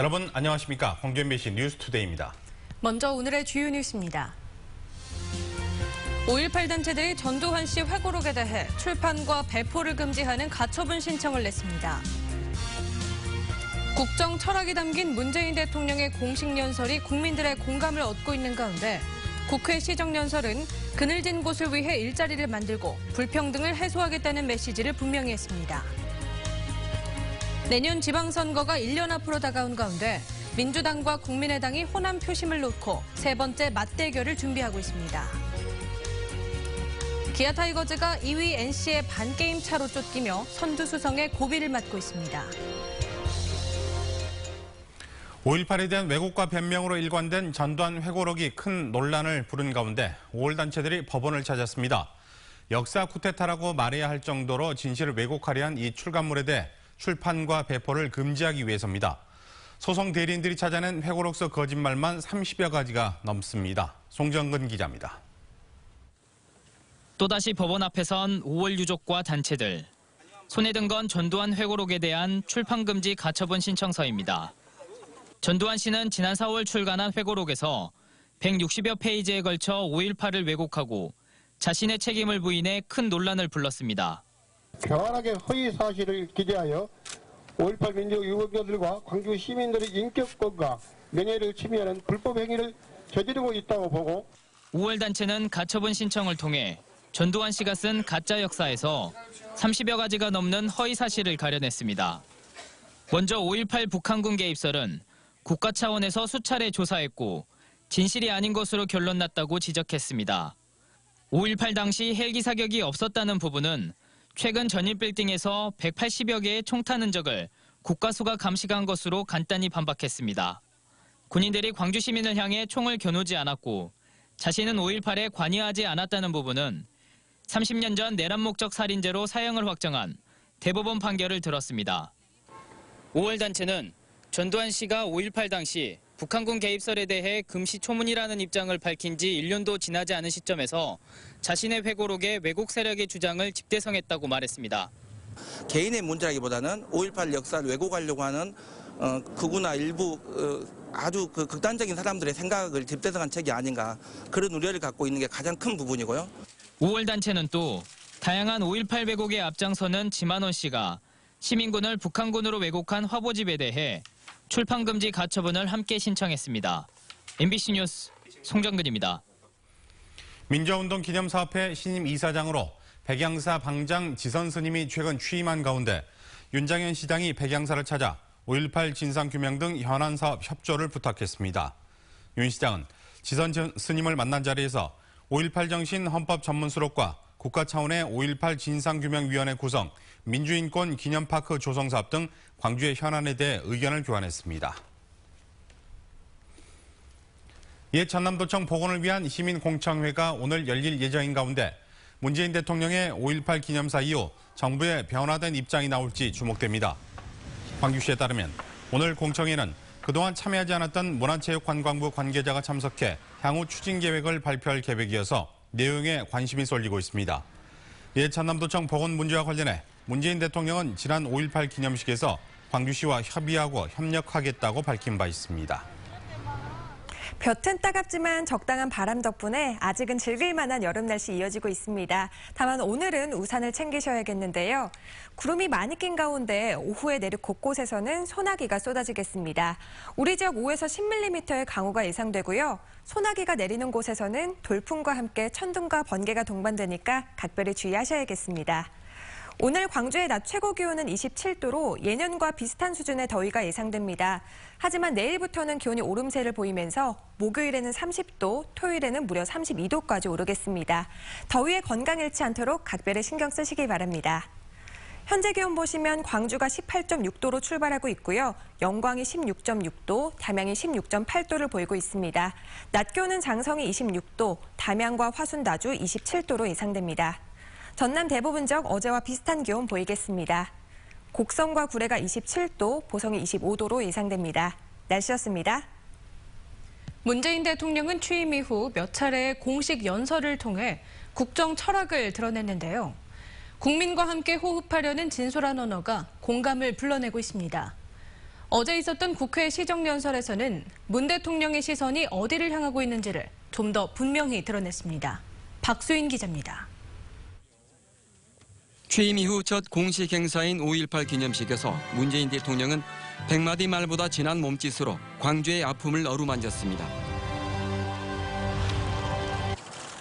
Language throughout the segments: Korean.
여러분 안녕하십니까? 홍준 MBC 뉴스투데이입니다. 먼저 오늘의 주요 뉴스입니다. 5.18 단체들이 전두환 씨 회고록에 대해 출판과 배포를 금지하는 가처분 신청을 냈습니다. 국정 철학이 담긴 문재인 대통령의 공식 연설이 국민들의 공감을 얻고 있는 가운데 국회 시정연설은 그늘진 곳을 위해 일자리를 만들고 불평등을 해소하겠다는 메시지를 분명히 했습니다. 내년 지방선거가 1년 앞으로 다가온 가운데 민주당과 국민의당이 호남 표심을 놓고 세 번째 맞대결을 준비하고 있습니다. 기아 타이거즈가 2위 NC의 반게임 차로 쫓기며 선두 수성의 고비를 맞고 있습니다. 5.18에 대한 왜곡과 변명으로 일관된 전두환 회고록이 큰 논란을 부른 가운데 5월 단체들이 법원을 찾았습니다. 역사 쿠데타라고 말해야 할 정도로 진실을 왜곡하려 한 이 출간물에 대해 출판과 배포를 금지하기 위해서입니다. 소송 대리인들이 찾아낸 회고록 속 거짓말만 30여 가지가 넘습니다. 송정근 기자입니다. 또다시 법원 앞에 선 5월 유족과 단체들. 손에 든 건 전두환 회고록에 대한 출판 금지 가처분 신청서입니다. 전두환 씨는 지난 4월 출간한 회고록에서 160여 페이지에 걸쳐 5.18을 왜곡하고 자신의 책임을 부인해 큰 논란을 불렀습니다. 평안하게 허위 사실을 기재하여 5.18 민족 유공자들과 광주 시민들의 인격권과 명예를 침해하는 불법 행위를 저지르고 있다고 보고 5월 단체는 가처분 신청을 통해 전두환 씨가 쓴 가짜 역사에서 30여 가지가 넘는 허위 사실을 가려냈습니다. 먼저 5.18 북한군 개입설은 국가 차원에서 수차례 조사했고 진실이 아닌 것으로 결론 났다고 지적했습니다. 5.18 당시 헬기 사격이 없었다는 부분은 최근 전일 빌딩에서 180여 개의 총탄 흔적을 국가수가 감식한 것으로 간단히 반박했습니다. 군인들이 광주 시민을 향해 총을 겨누지 않았고 자신은 5.18에 관여하지 않았다는 부분은 30년 전 내란 목적 살인죄로 사형을 확정한 대법원 판결을 들었습니다. 5월 단체는 전두환 씨가 5.18 당시 북한군 개입설에 대해 금시초문이라는 입장을 밝힌 지 1년도 지나지 않은 시점에서 자신의 회고록에 왜곡 세력의 주장을 집대성했다고 말했습니다. 개인의 문제라기보다는 5.18 역사를 왜곡하려고 하는 극우나 일부 아주 극단적인 사람들의 생각을 집대성한 책이 아닌가, 그런 우려를 갖고 있는 게 가장 큰 부분이고요. 5월 단체는 또 다양한 5.18 왜곡에 앞장서는 지만원 씨가 시민군을 북한군으로 왜곡한 화보집에 대해 출판금지 가처분을 함께 신청했습니다. MBC 뉴스 송정근입니다. 민주화운동 기념사업회 신임 이사장으로 백양사 방장 지선 스님이 최근 취임한 가운데 윤장현 시장이 백양사를 찾아 5.18 진상규명 등 현안 사업 협조를 부탁했습니다. 윤 시장은 지선 스님을 만난 자리에서 5.18 정신 헌법 전문 수록과 국가 차원의 5.18 진상규명위원회 구성, 민주인권 기념파크 조성 사업 등 광주의 현안에 대해 의견을 교환했습니다. 옛 전남도청 복원을 위한 시민공청회가 오늘 열릴 예정인 가운데 문재인 대통령의 5.18 기념사 이후 정부의 변화된 입장이 나올지 주목됩니다. 광주시에 따르면 오늘 공청회는 그동안 참여하지 않았던 문화체육관광부 관계자가 참석해 향후 추진 계획을 발표할 계획이어서 내용에 관심이 쏠리고 있습니다. 옛 전남도청 복원 문제와 관련해 문재인 대통령은 지난 5.18 기념식에서 광주시와 협의하고 협력하겠다고 밝힌 바 있습니다. 볕은 따갑지만 적당한 바람 덕분에 아직은 즐길 만한 여름 날씨 이어지고 있습니다. 다만 오늘은 우산을 챙기셔야겠는데요. 구름이 많이 낀 가운데 오후에 내륙 곳곳에서는 소나기가 쏟아지겠습니다. 우리 지역 5에서 10mm의 강우가 예상되고요. 소나기가 내리는 곳에서는 돌풍과 함께 천둥과 번개가 동반되니까 각별히 주의하셔야겠습니다. 오늘 광주의 낮 최고 기온은 27도로 예년과 비슷한 수준의 더위가 예상됩니다. 하지만 내일부터는 기온이 오름세를 보이면서 목요일에는 30도, 토요일에는 무려 32도까지 오르겠습니다. 더위에 건강 잃지 않도록 각별히 신경 쓰시기 바랍니다. 현재 기온 보시면 광주가 18.6도로 출발하고 있고요. 영광이 16.6도, 담양이 16.8도를 보이고 있습니다. 낮 기온은 장성이 26도, 담양과 화순, 나주 27도로 예상됩니다. 전남 대부분 지역 어제와 비슷한 기온 보이겠습니다. 곡성과 구례가 27도, 보성이 25도로 예상됩니다. 날씨였습니다. 문재인 대통령은 취임 이후 몇 차례의 공식 연설을 통해 국정 철학을 드러냈는데요. 국민과 함께 호흡하려는 진솔한 언어가 공감을 불러내고 있습니다. 어제 있었던 국회 시정연설에서는 문 대통령의 시선이 어디를 향하고 있는지를 좀 더 분명히 드러냈습니다. 박수인 기자입니다. 취임 이후 첫 공식 행사인 5.18 기념식에서 문재인 대통령은 100마디 말보다 진한 몸짓으로 광주의 아픔을 어루만졌습니다.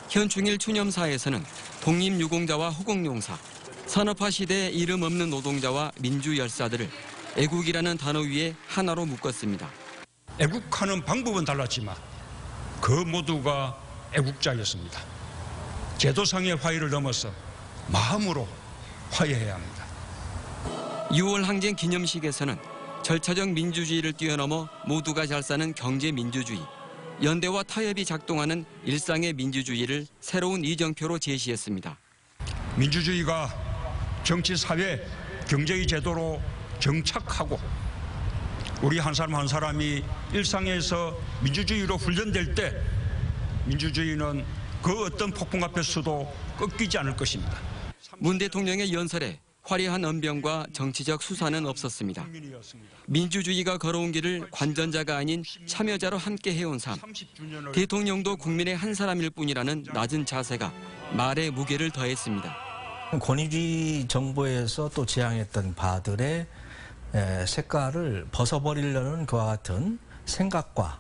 현충일 추념사에서는 독립유공자와 호국용사, 산업화 시대의 이름 없는 노동자와 민주열사들을 애국이라는 단어 위에 하나로 묶었습니다. 애국하는 방법은 달랐지만 그 모두가 애국자였습니다. 제도상의 화해를 넘어서 마음으로 화해해야 합니다. 6월 항쟁 기념식에서는 절차적 민주주의를 뛰어넘어 모두가 잘 사는 경제민주주의, 연대와 타협이 작동하는 일상의 민주주의를 새로운 이정표로 제시했습니다. 민주주의가 정치, 사회, 경제의 제도로 정착하고 우리 한 사람 한 사람이 일상에서 민주주의로 훈련될 때 민주주의는 그 어떤 폭풍 앞에서도 꺾이지 않을 것입니다. 문 대통령의 연설에 화려한 언변과 정치적 수사는 없었습니다. 민주주의가 걸어온 길을 관전자가 아닌 참여자로 함께 해온 삶. 대통령도 국민의 한 사람일 뿐이라는 낮은 자세가 말의 무게를 더했습니다. 권위주의 정부에서 또 지향했던 바들의 색깔을 벗어버리려는 그와 같은 생각과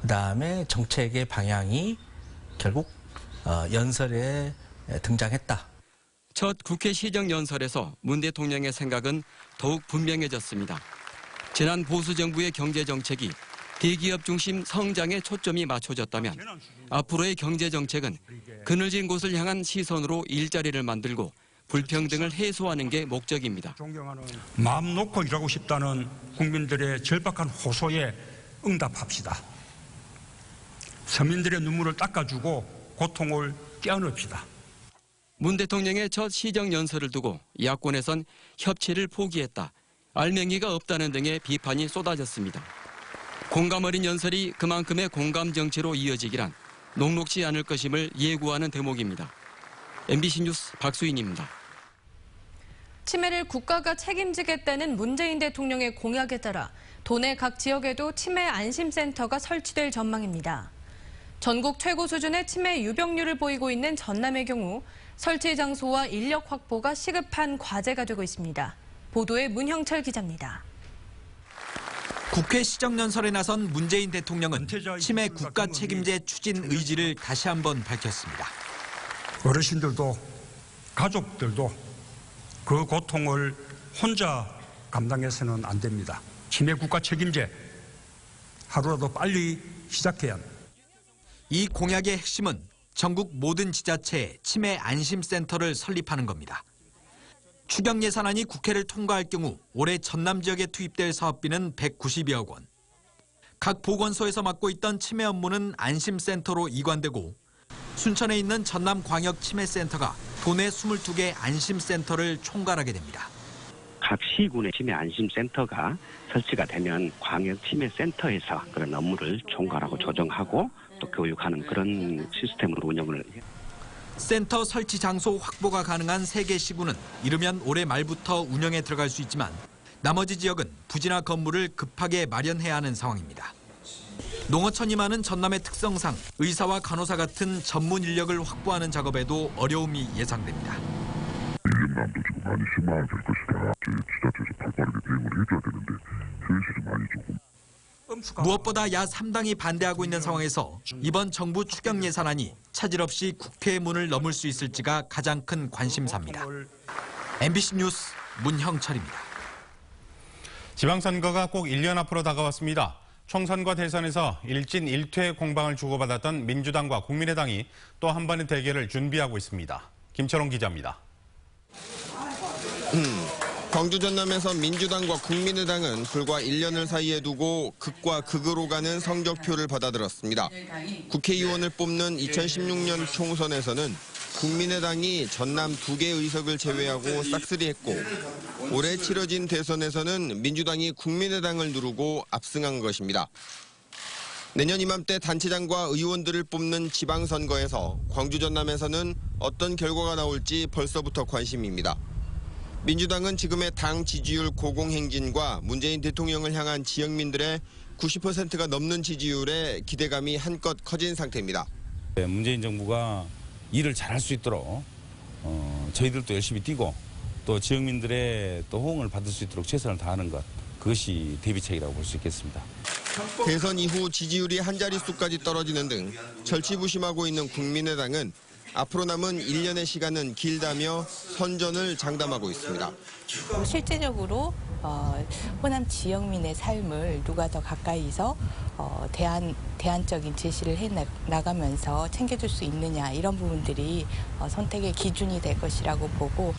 그다음에 정책의 방향이 결국 연설에 등장했다. 첫 국회 시정연설에서 문 대통령의 생각은 더욱 분명해졌습니다. 지난 보수정부의 경제정책이 대기업 중심 성장에 초점이 맞춰졌다면 앞으로의 경제정책은 그늘진 곳을 향한 시선으로 일자리를 만들고 불평등을 해소하는 게 목적입니다. 마음 놓고 일하고 싶다는 국민들의 절박한 호소에 응답합시다. 서민들의 눈물을 닦아주고 고통을 떼어넣읍시다. 문 대통령의 첫 시정연설을 두고 야권에선 협치를 포기했다, 알맹이가 없다는 등의 비판이 쏟아졌습니다. 공감 어린 연설이 그만큼의 공감 정치로 이어지기란 녹록지 않을 것임을 예고하는 대목입니다. MBC 뉴스 박수인입니다. 치매를 국가가 책임지겠다는 문재인 대통령의 공약에 따라 도내 각 지역에도 치매 안심센터가 설치될 전망입니다. 전국 최고 수준의 치매 유병률을 보이고 있는 전남의 경우 설치 장소와 인력 확보가 시급한 과제가 되고 있습니다. 보도에 문형철 기자입니다. 국회 시정연설에 나선 문재인 대통령은 치매 국가 책임제 추진 의지를 다시 한번 밝혔습니다. 어르신들도 가족들도 그 고통을 혼자 감당해서는 안 됩니다. 치매 국가 책임제 하루라도 빨리 시작해야 합니다. 이 공약의 핵심은 전국 모든 지자체에 치매 안심센터를 설립하는 겁니다. 추경 예산안이 국회를 통과할 경우 올해 전남 지역에 투입될 사업비는 190여억 원. 각 보건소에서 맡고 있던 치매 업무는 안심센터로 이관되고 순천에 있는 전남광역치매센터가 도내 22개 안심센터를 총괄하게 됩니다. 각 시군의 치매 안심센터가 설치가 되면 광역치매센터에서 그런 업무를 총괄하고 조정하고 또 교육하는 그런 시스템으로 운영을 해요. 센터 설치 장소 확보가 가능한 3개 시군은 이르면 올해 말부터 운영에 들어갈 수 있지만 나머지 지역은 부지나 건물을 급하게 마련해야 하는 상황입니다. 농어촌이 많은 전남의 특성상 의사와 간호사 같은 전문 인력을 확보하는 작업에도 어려움이 예상됩니다. 인력난도 지금 많이 심화될 것이다. 지자체에서 발빠르게 대응을 해줘야 되는데 현실이 많이 조금. 무엇보다 야 3당이 반대하고 있는 상황에서 이번 정부 추경 예산안이 차질 없이 국회의 문을 넘을 수 있을지가 가장 큰 관심사입니다. MBC 뉴스 문형철입니다. 지방선거가 꼭 1년 앞으로 다가왔습니다. 총선과 대선에서 일진 일퇴 공방을 주고받았던 민주당과 국민의당이 또 한 번의 대결을 준비하고 있습니다. 김철원 기자입니다. 광주 전남에서 민주당과 국민의당은 불과 1년을 사이에 두고 극과 극으로 가는 성적표를 받아들었습니다. 국회의원을 뽑는 2016년 총선에서는 국민의당이 전남 2개 의석을 제외하고 싹쓸이했고 올해 치러진 대선에서는 민주당이 국민의당을 누르고 압승한 것입니다. 내년 이맘때 단체장과 의원들을 뽑는 지방선거에서 광주 전남에서는 어떤 결과가 나올지 벌써부터 관심입니다. 민주당은 지금의 당 지지율 고공행진과 문재인 대통령을 향한 지역민들의 90%가 넘는 지지율에 기대감이 한껏 커진 상태입니다. 문재인 정부가 일을 잘할 수 있도록 저희들도 열심히 뛰고 또 지역민들의 또 호응을 받을 수 있도록 최선을 다하는 것, 그것이 대비책이라고 볼 수 있겠습니다. 대선 이후 지지율이 한 자릿수까지 떨어지는 등 절치부심하고 있는 국민의당은 앞으로 남은 1년의 시간은 길다며 선전을 장담하고 있습니다. 실제적으로 호남 지역민의 삶을 누가 더 가까이서 대안적인 제시를 해나가면서 챙겨줄 수 있느냐, 이런 부분들이 선택의 기준이 될 것이라고 보고,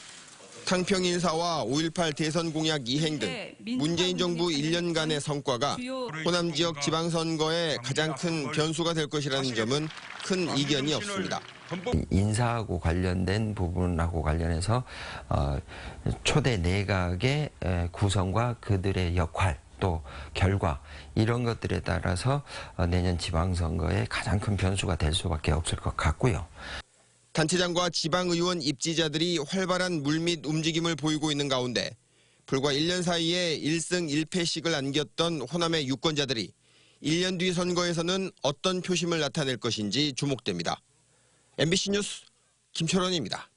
탕평 인사와 5.18 대선 공약 이행 등 문재인 정부 1년간의 성과가 호남 지역 지방선거에 가장 큰 변수가 될 것이라는 점은 큰 이견이 없습니다. 인사하고 관련된 부분하고 관련해서 초대 내각의 구성과 그들의 역할 또 결과 이런 것들에 따라서 내년 지방선거에 가장 큰 변수가 될 수밖에 없을 것 같고요. 단체장과 지방의원 입지자들이 활발한 물밑 움직임을 보이고 있는 가운데 불과 1년 사이에 1승 1패씩을 안겼던 호남의 유권자들이 1년 뒤 선거에서는 어떤 표심을 나타낼 것인지 주목됩니다. MBC 뉴스 김철원입니다.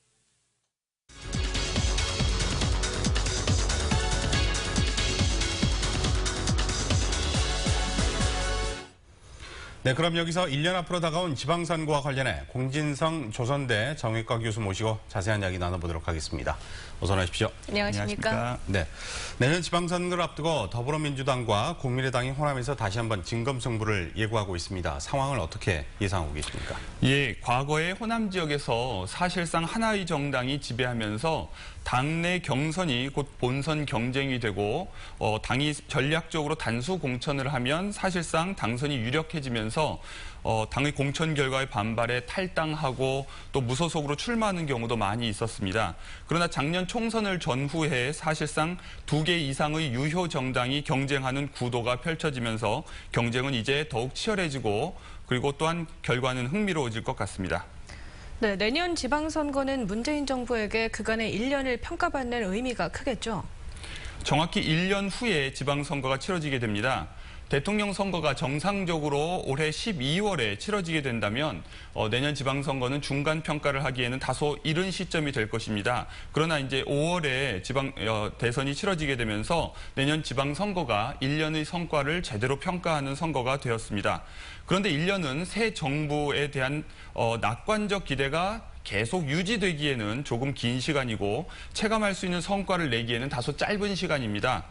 네, 그럼 여기서 1년 앞으로 다가온 지방선거와 관련해 공진성 조선대 정외과 교수 모시고 자세한 이야기 나눠보도록 하겠습니다. 어서 나십시오. 안녕하십니까. 네, 내년 지방선거를 앞두고 더불어민주당과 국민의당이 호남에서 다시 한번 진검승부를 예고하고 있습니다. 상황을 어떻게 예상하고 계십니까? 예, 과거에 호남 지역에서 사실상 하나의 정당이 지배하면서 당내 경선이 곧 본선 경쟁이 되고 당이 전략적으로 단수 공천을 하면 사실상 당선이 유력해지면서 당의 공천 결과에 반발해 탈당하고 또 무소속으로 출마하는 경우도 많이 있었습니다. 그러나 작년 총선을 전후해 사실상 2개 이상의 유효 정당이 경쟁하는 구도가 펼쳐지면서 경쟁은 이제 더욱 치열해지고 그리고 또한 결과는 흥미로워질 것 같습니다. 네, 내년 지방선거는 문재인 정부에게 그간의 1년을 평가받는 의미가 크겠죠? 정확히 1년 후에 지방선거가 치러지게 됩니다. 대통령 선거가 정상적으로 올해 12월에 치러지게 된다면 내년 지방선거는 중간평가를 하기에는 다소 이른 시점이 될 것입니다. 그러나 이제 5월에 대선이 치러지게 되면서 내년 지방선거가 1년의 성과를 제대로 평가하는 선거가 되었습니다. 그런데 1년은 새 정부에 대한 낙관적 기대가 계속 유지되기에는 조금 긴 시간이고 체감할 수 있는 성과를 내기에는 다소 짧은 시간입니다.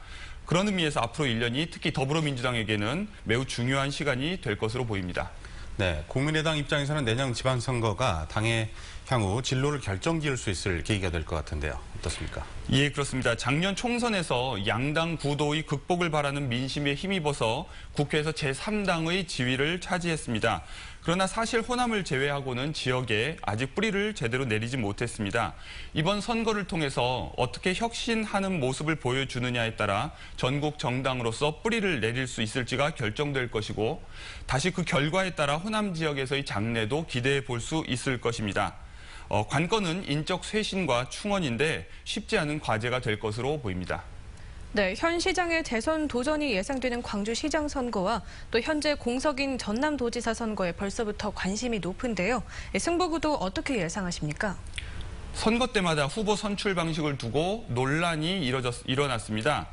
그런 의미에서 앞으로 1년이 특히 더불어민주당에게는 매우 중요한 시간이 될 것으로 보입니다. 네, 국민의당 입장에서는 내년 지방선거가 당의 향후 진로를 결정지을 수 있을 계기가 될 것 같은데요. 어떻습니까? 예, 그렇습니다. 작년 총선에서 양당 구도의 극복을 바라는 민심에 힘입어서 국회에서 제3당의 지위를 차지했습니다. 그러나 사실 호남을 제외하고는 지역에 아직 뿌리를 제대로 내리지 못했습니다. 이번 선거를 통해서 어떻게 혁신하는 모습을 보여주느냐에 따라 전국 정당으로서 뿌리를 내릴 수 있을지가 결정될 것이고 다시 그 결과에 따라 호남 지역에서의 장래도 기대해 볼 수 있을 것입니다. 관건은 인적 쇄신과 충원인데 쉽지 않은 과제가 될 것으로 보입니다. 네, 현 시장의 대선 도전이 예상되는 광주시장 선거와 또 현재 공석인 전남도지사 선거에 벌써부터 관심이 높은데요. 승부구도 어떻게 예상하십니까? 선거 때마다 후보 선출 방식을 두고 논란이 일어났습니다.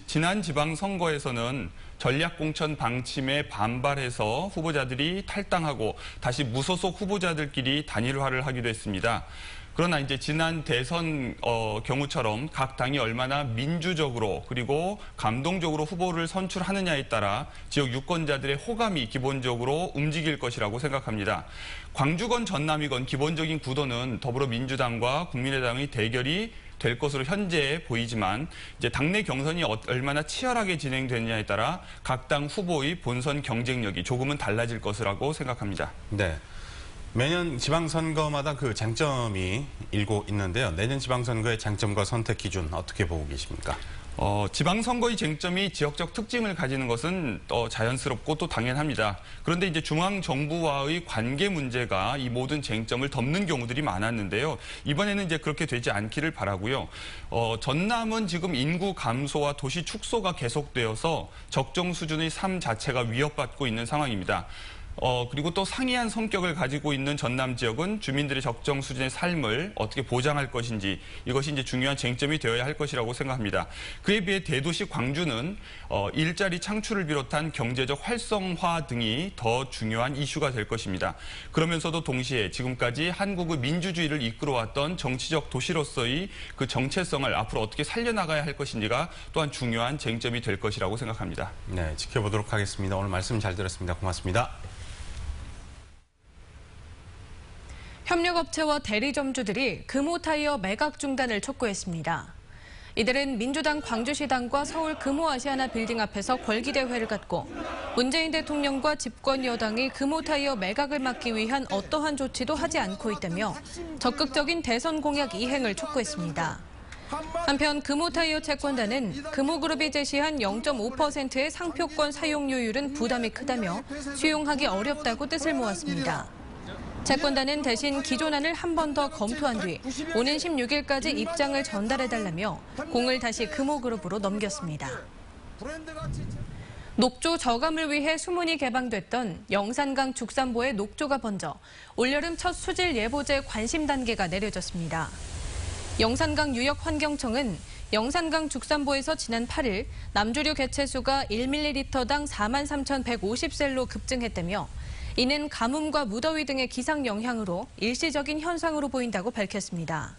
지난 지방선거에서는 전략공천 방침에 반발해서 후보자들이 탈당하고 다시 무소속 후보자들끼리 단일화를 하기도 했습니다. 그러나 이제 지난 대선 경우처럼 각 당이 얼마나 민주적으로 그리고 감동적으로 후보를 선출하느냐에 따라 지역 유권자들의 호감이 기본적으로 움직일 것이라고 생각합니다. 광주건 전남이건 기본적인 구도는 더불어민주당과 국민의당의 대결이 될 것으로 현재 보이지만 이제 당내 경선이 얼마나 치열하게 진행되느냐에 따라 각 당 후보의 본선 경쟁력이 조금은 달라질 것이라고 생각합니다. 네. 매년 지방선거마다 그 쟁점이 일고 있는데요. 내년 지방선거의 쟁점과 선택 기준 어떻게 보고 계십니까? 지방선거의 쟁점이 지역적 특징을 가지는 것은 자연스럽고 또 당연합니다. 그런데 이제 중앙정부와의 관계 문제가 이 모든 쟁점을 덮는 경우들이 많았는데요. 이번에는 이제 그렇게 되지 않기를 바라고요. 전남은 지금 인구 감소와 도시 축소가 계속되어서 적정 수준의 삶 자체가 위협받고 있는 상황입니다. 그리고 또 상이한 성격을 가지고 있는 전남 지역은 주민들의 적정 수준의 삶을 어떻게 보장할 것인지 이것이 이제 중요한 쟁점이 되어야 할 것이라고 생각합니다. 그에 비해 대도시 광주는 일자리 창출을 비롯한 경제적 활성화 등이 더 중요한 이슈가 될 것입니다. 그러면서도 동시에 지금까지 한국의 민주주의를 이끌어왔던 정치적 도시로서의 그 정체성을 앞으로 어떻게 살려나가야 할 것인지가 또한 중요한 쟁점이 될 것이라고 생각합니다. 네, 지켜보도록 하겠습니다. 오늘 말씀 잘 들었습니다. 고맙습니다. 협력업체와 대리점주들이 금호타이어 매각 중단을 촉구했습니다. 이들은 민주당 광주시당과 서울 금호아시아나 빌딩 앞에서 궐기대회를 갖고 문재인 대통령과 집권 여당이 금호타이어 매각을 막기 위한 어떠한 조치도 하지 않고 있다며 적극적인 대선 공약 이행을 촉구했습니다. 한편 금호타이어 채권단은 금호그룹이 제시한 0.5%의 상표권 사용료율은 부담이 크다며 수용하기 어렵다고 뜻을 모았습니다. 채권단은 대신 기존안을 한 번 더 검토한 뒤 오는 16일까지 입장을 전달해달라며 공을 다시 금호그룹으로 넘겼습니다. 녹조 저감을 위해 수문이 개방됐던 영산강 죽산보에 녹조가 번져 올여름 첫 수질 예보제 관심 단계가 내려졌습니다. 영산강 유역환경청은 영산강 죽산보에서 지난 8일 남주류 개체수가 1ml당 43,150셀로 급증했다며 이는 가뭄과 무더위 등의 기상 영향으로 일시적인 현상으로 보인다고 밝혔습니다.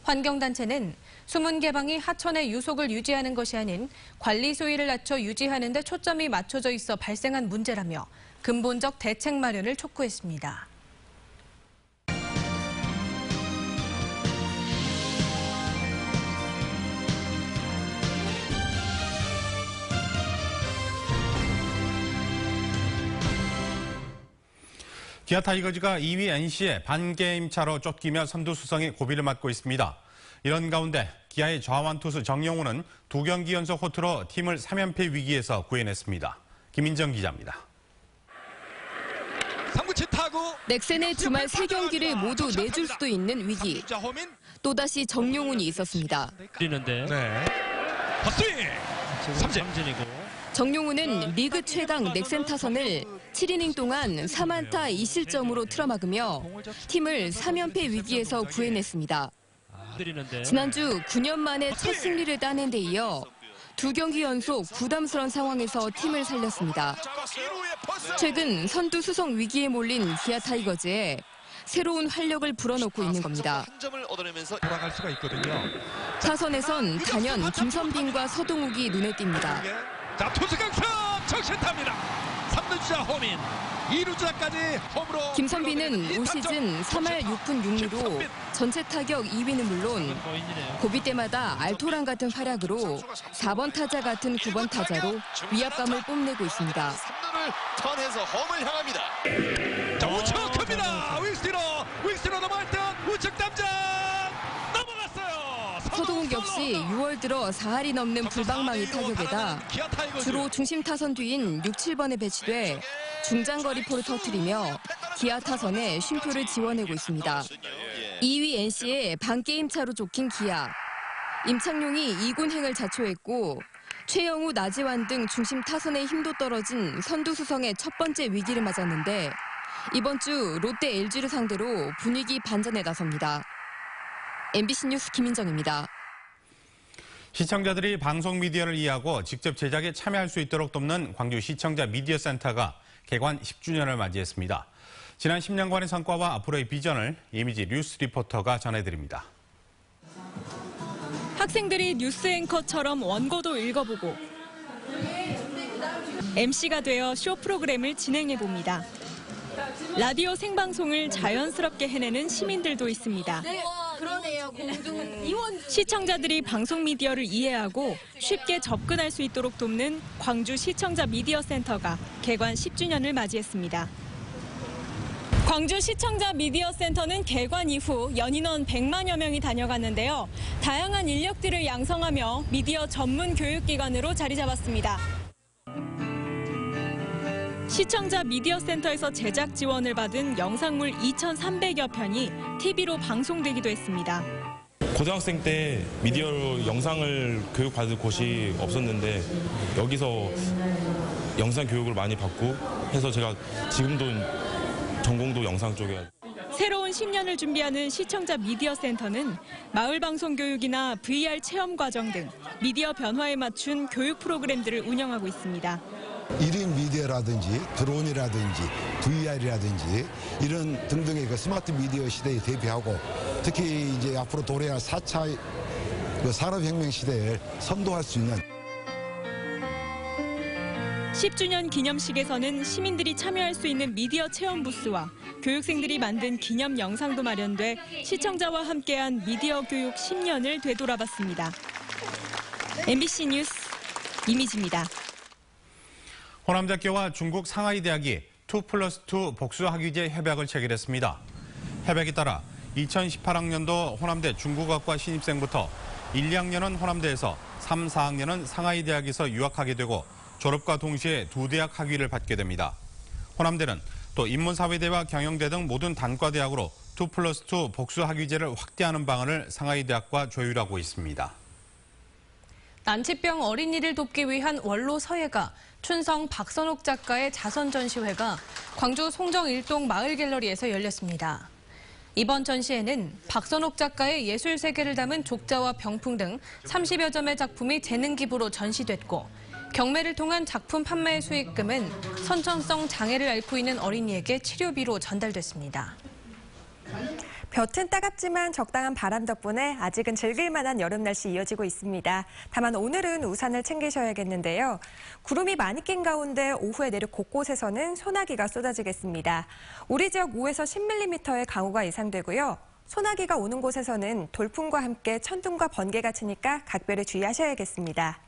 환경단체는 수문 개방이 하천의 유속을 유지하는 것이 아닌 관리 수위를 낮춰 유지하는 데 초점이 맞춰져 있어 발생한 문제라며 근본적 대책 마련을 촉구했습니다. 기아 타이거즈가 2위 NC에 반게임 차로 쫓기며 선두 수성에 고비를 맞고 있습니다. 이런 가운데 기아의 좌완 투수 정용우는 2경기 연속 호투로 팀을 3연패 위기에서 구해냈습니다. 김인정 기자입니다. 넥센의 주말 3경기를 모두 내줄 수도 있는 위기. 또다시 정용훈이 있었습니다. 정용훈은 리그 최강 넥센 타선을 7이닝 동안 3안타 2실점으로 틀어막으며 팀을 3연패 위기에서 구해냈습니다. 지난주 9년 만에 첫 승리를 따낸 데 이어 2경기 연속 부담스러운 상황에서 팀을 살렸습니다. 최근 선두 수성 위기에 몰린 기아 타이거즈에 새로운 활력을 불어넣고 있는 겁니다. 타선에선 단연 김선빈과 서동욱이 눈에 띕니다. 자, 투수 강타 정신탑니다. 3루주자 호민, 2루주자까지 홈으로. 김선빈은 올 시즌 3할 6푼 6리로 전체 타격 2위는 물론 고비 때마다 알토란 같은 활약으로 4번 타자 같은 9번 타자로 위압감을 뽐내고 있습니다. 3루를 턴해서 홈을 향합니다. 자, 우측 큽니다. 윙스티로 넘어갈 때 우측 담장 넘어갔어요. 서동욱 역시 6월 들어 4할이 넘는 불방망이 타격에다 주로 중심 타선 뒤인 6, 7번에 배치돼 중장거리포를 터뜨리며 기아 타선에 쉼표를 지원하고 있습니다. 2위 NC에 반게임 차로 쫓긴 기아. 임창용이 2군행을 자초했고 최영우, 나지완 등 중심 타선의 힘도 떨어진 선두 수성의 첫 번째 위기를 맞았는데 이번 주 롯데 LG를 상대로 분위기 반전에 나섭니다. MBC 뉴스 김인정입니다. 시청자들이 방송 미디어를 이해하고 직접 제작에 참여할 수 있도록 돕는 광주 시청자 미디어 센터가 개관 10주년을 맞이했습니다. 지난 10년간의 성과와 앞으로의 비전을 이미지 뉴스 리포터가 전해드립니다. 학생들이 뉴스 앵커처럼 원고도 읽어보고 MC가 되어 쇼 프로그램을 진행해봅니다. 라디오 생방송을 자연스럽게 해내는 시민들도 있습니다. 그러네요. 시청자들이 방송 미디어를 이해하고 쉽게 접근할 수 있도록 돕는 광주 시청자 미디어 센터가 개관 10주년을 맞이했습니다. 광주 시청자 미디어 센터는 개관 이후 연인원 100만여 명이 다녀갔는데요. 다양한 인력들을 양성하며 미디어 전문 교육기관으로 자리 잡았습니다. 시청자 미디어 센터에서 제작 지원을 받은 영상물 2,300여 편이 TV로 방송되기도 했습니다. 고등학생 때 미디어로 영상을 교육받을 곳이 없었는데 여기서 영상 교육을 많이 받고 해서 제가 지금도 전공도 영상 쪽에. 새로운 10년을 준비하는 시청자 미디어 센터는 마을 방송 교육이나 VR 체험 과정 등 미디어 변화에 맞춘 교육 프로그램들을 운영하고 있습니다. 1인 미디어라든지 드론이라든지 VR이라든지 이런 등등의 그 스마트 미디어 시대에 대비하고 특히 이제 앞으로 도래할 4차 그 산업혁명 시대를 선도할 수 있는 10주년 기념식에서는 시민들이 참여할 수 있는 미디어 체험 부스와 교육생들이 만든 기념 영상도 마련돼 시청자와 함께한 미디어 교육 10년을 되돌아봤습니다. MBC 뉴스 이미지입니다. 호남대학교와 중국 상하이 대학이 2+2 복수학위제 협약을 체결했습니다. 협약에 따라 2018학년도 호남대 중국어학과 신입생부터 1, 2학년은 호남대에서 3, 4학년은 상하이 대학에서 유학하게 되고 졸업과 동시에 두 대학 학위를 받게 됩니다. 호남대는 또 인문사회대와 경영대 등 모든 단과대학으로 2+2 복수학위제를 확대하는 방안을 상하이 대학과 조율하고 있습니다. 난치병 어린이를 돕기 위한 원로 서예가 춘성 박선옥 작가의 자선 전시회가 광주 송정 일동 마을갤러리에서 열렸습니다. 이번 전시회는 박선옥 작가의 예술 세계를 담은 족자와 병풍 등 30여 점의 작품이 재능 기부로 전시됐고 경매를 통한 작품 판매의 수익금은 선천성 장애를 앓고 있는 어린이에게 치료비로 전달됐습니다. 볕은 따갑지만 적당한 바람 덕분에 아직은 즐길 만한 여름 날씨 이어지고 있습니다. 다만 오늘은 우산을 챙기셔야겠는데요. 구름이 많이 낀 가운데 오후에 내륙 곳곳에서는 소나기가 쏟아지겠습니다. 우리 지역 5에서 10mm의 강우가 예상되고요. 소나기가 오는 곳에서는 돌풍과 함께 천둥과 번개가 치니까 각별히 주의하셔야겠습니다.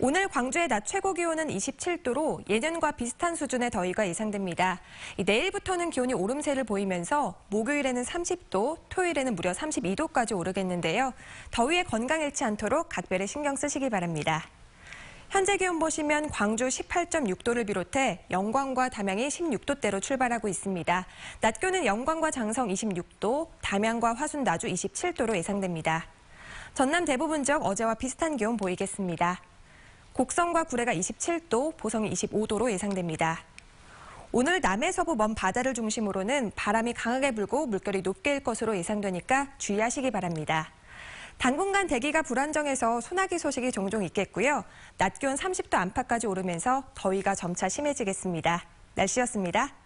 오늘 광주의 낮 최고 기온은 27도로 예년과 비슷한 수준의 더위가 예상됩니다. 내일부터는 기온이 오름세를 보이면서 목요일에는 30도, 토요일에는 무려 32도까지 오르겠는데요. 더위에 건강 잃지 않도록 각별히 신경 쓰시기 바랍니다. 현재 기온 보시면 광주 18.6도를 비롯해 영광과 담양이 16도대로 출발하고 있습니다. 낮 기온은 영광과 장성 26도, 담양과 화순 나주 27도로 예상됩니다. 전남 대부분 지역 어제와 비슷한 기온 보이겠습니다. 곡성과 구례가 27도, 보성이 25도로 예상됩니다. 오늘 남해 서부 먼 바다를 중심으로는 바람이 강하게 불고 물결이 높게 일 것으로 예상되니까 주의하시기 바랍니다. 당분간 대기가 불안정해서 소나기 소식이 종종 있겠고요. 낮 기온 30도 안팎까지 오르면서 더위가 점차 심해지겠습니다. 날씨였습니다.